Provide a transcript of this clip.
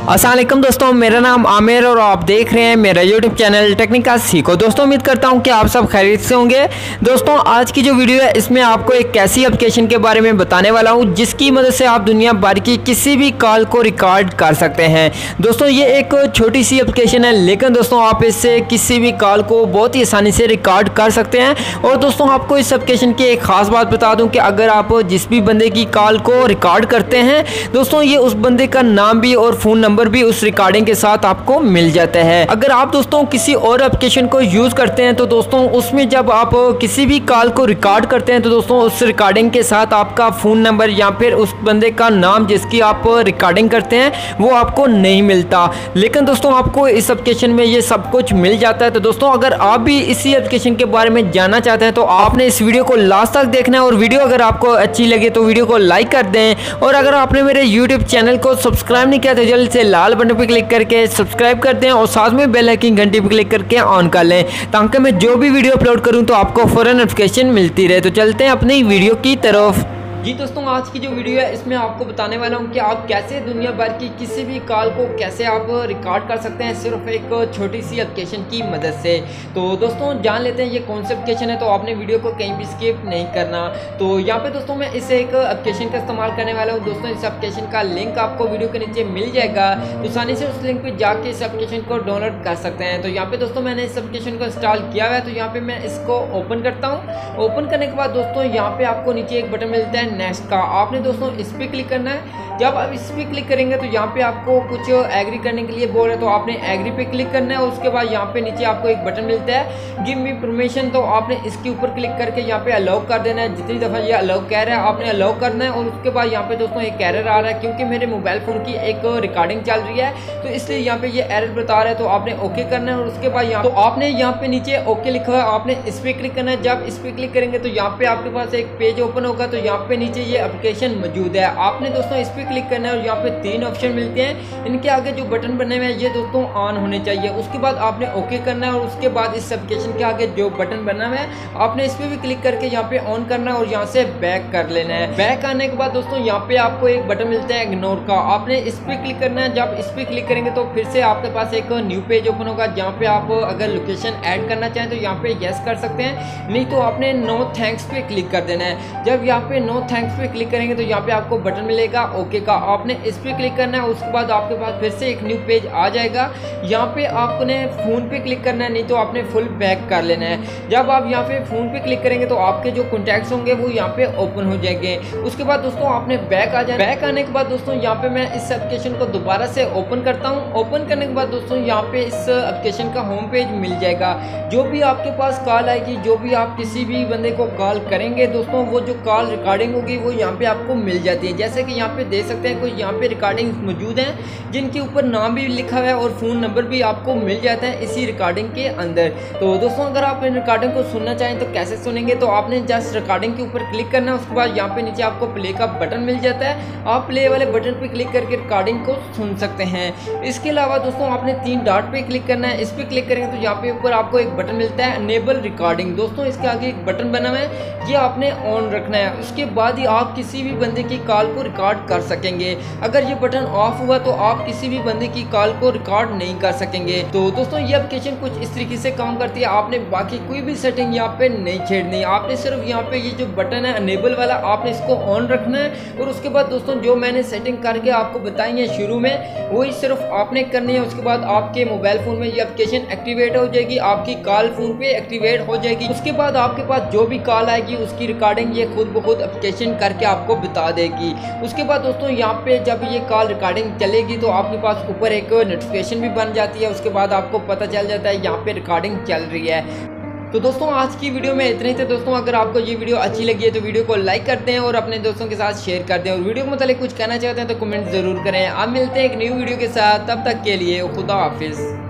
अस्सलाम वालेकुम दोस्तों, मेरा नाम आमिर और आप देख रहे हैं मेरा यूट्यूब चैनल टेक्निका सीखो। दोस्तों उम्मीद करता हूं कि आप सब खैरियत से होंगे। दोस्तों आज की जो वीडियो है इसमें आपको एक ऐसी एप्लीकेशन के बारे में बताने वाला हूं जिसकी मदद से आप दुनिया भर की किसी भी कॉल को रिकॉर्ड कर सकते हैं। दोस्तों ये एक छोटी सी एप्लीकेशन है, लेकिन दोस्तों आप इससे किसी भी कॉल को बहुत ही आसानी से रिकॉर्ड कर सकते हैं। और दोस्तों आपको इस एप्लीकेशन की एक ख़ास बात बता दूँ कि अगर आप जिस भी बंदे की कॉल को रिकॉर्ड करते हैं दोस्तों ये उस बंदे का नाम भी और फ़ोन नंबर भी उस रिकॉर्डिंग के साथ आपको मिल जाता है। अगर आप दोस्तों किसी और एप्लीकेशन को यूज़ करते हैं तो दोस्तों उसमें जब आप किसी भी कॉल को रिकॉर्ड करते हैं तो दोस्तों उस रिकॉर्डिंग के साथ आपका फ़ोन नंबर या फिर उस बंदे का नाम जिसकी आप रिकॉर्डिंग करते हैं वो आपको नहीं मिलता। लेकिन दोस्तों आपको इस एप्लीकेशन में ये सब कुछ मिल जाता है। तो दोस्तों अगर आप भी इसी एप्लीकेशन के बारे में जानना चाहते हैं तो आपने इस वीडियो को लास्ट तक देखना है। और वीडियो अगर आपको अच्छी लगे तो वीडियो को लाइक कर दें। और अगर आपने मेरे यूट्यूब चैनल को सब्सक्राइब नहीं किया तो जल्द से लाल बटन पर क्लिक करके सब्सक्राइब कर दें और साथ में बेल आइकन घंटी पर क्लिक करके ऑन कर लें ताकि मैं जो भी वीडियो अपलोड करूं तो आपको फौरन नोटिफिकेशन मिलती रहे। तो चलते हैं अपनी वीडियो की तरफ। जी दोस्तों आज की जो वीडियो है इसमें आपको बताने वाला हूँ कि आप कैसे दुनिया भर की किसी भी कॉल को कैसे आप रिकॉर्ड कर सकते हैं सिर्फ एक छोटी सी एप्लीकेशन की मदद से। तो दोस्तों जान लेते हैं ये कौन सी एप्लीकेशन है, तो आपने वीडियो को कहीं भी स्किप नहीं करना। तो यहाँ पे दोस्तों मैं इसे एक एप्लीकेशन का इस्तेमाल करने वाला हूँ। दोस्तों इस एप्लीकेशन का लिंक आपको वीडियो के नीचे मिल जाएगा, तो आसानी से उस लिंक पर जाके इस एप्लीकेशन को डाउनलोड कर सकते हैं। तो यहाँ पे दोस्तों मैंने इस एप्लीकेशन को इंस्टॉल किया हुआ है, तो यहाँ पे मैं इसको ओपन करता हूँ। ओपन करने के बाद दोस्तों यहाँ पे आपको नीचे एक बटन मिलता है नेक्स्ट का, आपने दोस्तों इस पर क्लिक करना है। जब आप इस पर क्लिक करेंगे तो यहाँ पे आपको कुछ एग्री करने के लिए बोल रहे हैं, तो आपने एग्री पे क्लिक करना है। उसके बाद यहाँ पे नीचे आपको एक बटन मिलता है गिव मी परमिशन, तो आपने इसके ऊपर क्लिक करके यहाँ पे अलाउ कर देना है। जितनी दफ़ा ये अलाउ कह रहा है आपने अलाउ करना है। और उसके बाद यहाँ पे दोस्तों एक एरर आ रहा है क्योंकि मेरे मोबाइल फ़ोन की एक रिकॉर्डिंग चल रही है, तो इसलिए यहाँ पे ये एरर बता रहा है। तो आपने ओके करना है और उसके बाद यहाँ तो आपने यहाँ पे नीचे ओके लिखा हुआ है, आपने इस पर क्लिक करना है। जब इस पर क्लिक करेंगे तो यहाँ पे आपके पास एक पेज ओपन होगा, तो यहाँ पे नीचे ये एप्लीकेशन मौजूद है। आपने दोस्तों इस पर क्लिक करना है और यहाँ पे 3 ऑप्शन मिलते हैं। इनके आगे जो बटन बने हुए हैं ये दोस्तों ऑन होने चाहिए। उसके बाद आपने ओके करना है और उसके बाद इस एप्लीकेशन के आगे जो बटन बना हुआ है आपने इस पर भी क्लिक करके यहाँ पे ऑन करना है और यहाँ से बैक कर लेना है। बैक आने के बाद दोस्तों यहाँ पे आपको एक बटन मिलता है इग्नोर का, आपने इस पर क्लिक करना है। जब इस पर क्लिक करेंगे तो फिर से आपके पास एक न्यू पेज ओपन होगा जहाँ पे आप अगर लोकेशन ऐड करना चाहें तो यहाँ पे यस कर सकते हैं, नहीं तो आपने नो थैंक्स पे क्लिक कर देना है। जब यहाँ पे नो थैंक्स पे क्लिक करेंगे तो यहाँ पे आपको बटन मिलेगा ओके का, आपने इस पर क्लिक करना है। उसके बाद आपके पास फिर से एक न्यू पेज आ जाएगा, यहाँ पे आपने फ़ोन पे क्लिक करना है, नहीं तो आपने फुल बैक कर लेना है। जब आप यहाँ पे फ़ोन पे क्लिक करेंगे तो आपके जो कॉन्टैक्ट्स होंगे वो यहाँ पे ओपन हो जाएंगे। उसके बाद दोस्तों आपने बैक आ जाए। बैक आने के बाद दोस्तों यहाँ पे मैं इस एप्लीकेशन को दोबारा से ओपन करता हूँ। ओपन करने के बाद दोस्तों यहाँ पे इस एप्लीकेशन का होम पेज मिल जाएगा। जो भी आपके पास कॉल आएगी, जो भी आप किसी भी बंदे को कॉल करेंगे दोस्तों वो जो कॉल रिकॉर्डिंग होगी वो यहाँ पे आपको मिल जाती है। जैसे कि यहाँ पे देख सकते हैं कोई यहाँ पे रिकॉर्डिंग मौजूद है जिनके ऊपर नाम भी लिखा हुआ है और फ़ोन नंबर भी आपको मिल जाता है इसी रिकॉर्डिंग के अंदर। तो दोस्तों अगर आप इन रिकॉर्डिंग को सुनना चाहें तो कैसे सुनेंगे, तो आपने जस्ट रिकॉर्डिंग के ऊपर क्लिक करना है। उसके बाद यहाँ पे नीचे आपको प्ले का बटन मिल जाता है, आप प्ले वाले बटन पे क्लिक करके रिकॉर्डिंग को सुन सकते हैं। इसके अलावा दोस्तों आपने 3 डॉट पे क्लिक करना है, इस पर क्लिक करेंगे तो यहाँ पे ऊपर आपको एक बटन मिलता है अनेबल रिकॉर्डिंग। दोस्तों इसके आगे एक बटन बना हुआ है, ये आपने ऑन रखना है। उसके बाद ही आप किसी भी बंदे की कॉल को रिकॉर्ड कर सकेंगे। अगर ये बटन ऑफ हुआ तो आप किसी भी बंदे की कॉल को रिकॉर्ड नहीं कर सकेंगे। तो दोस्तों ये एप्लीकेशन कुछ इस तरीके से काम करती है, आपने बाकी कोई भी सेटिंग यहाँ पे नहीं छेड़नी, आपने सिर्फ यहाँ पे ये जो बटन है अनेबल वाला आपने इसको ऑन रखना है। और उसके बाद दोस्तों जो मैंने सेटिंग करके आपको बताई है शुरू में वही सिर्फ आपने करनी है। उसके बाद आपके मोबाइल फ़ोन में ये एप्लीकेशन एक्टिवेट हो जाएगी, आपकी कॉल फ़ोन पे एक्टिवेट हो जाएगी। उसके बाद आपके पास जो भी कॉल आएगी उसकी रिकॉर्डिंग ये खुद ब खुद एप्लीकेशन करके आपको बता देगी। उसके बाद दोस्तों यहाँ पे जब ये कॉल रिकॉर्डिंग चलेगी तो आपके पास ऊपर एक नोटिफिकेशन भी बन जाती है। उसके बाद आपको पता चल जाता है यहाँ पे रिकॉर्डिंग चल रही है। तो दोस्तों आज की वीडियो में इतने ही थे। दोस्तों अगर आपको ये वीडियो अच्छी लगी है तो वीडियो को लाइक कर दें और अपने दोस्तों के साथ शेयर कर दें। और वीडियो के मतलब कुछ कहना चाहते हैं तो कमेंट ज़रूर करें। आप मिलते हैं एक न्यू वीडियो के साथ, तब तक के लिए खुदा हाफिज़।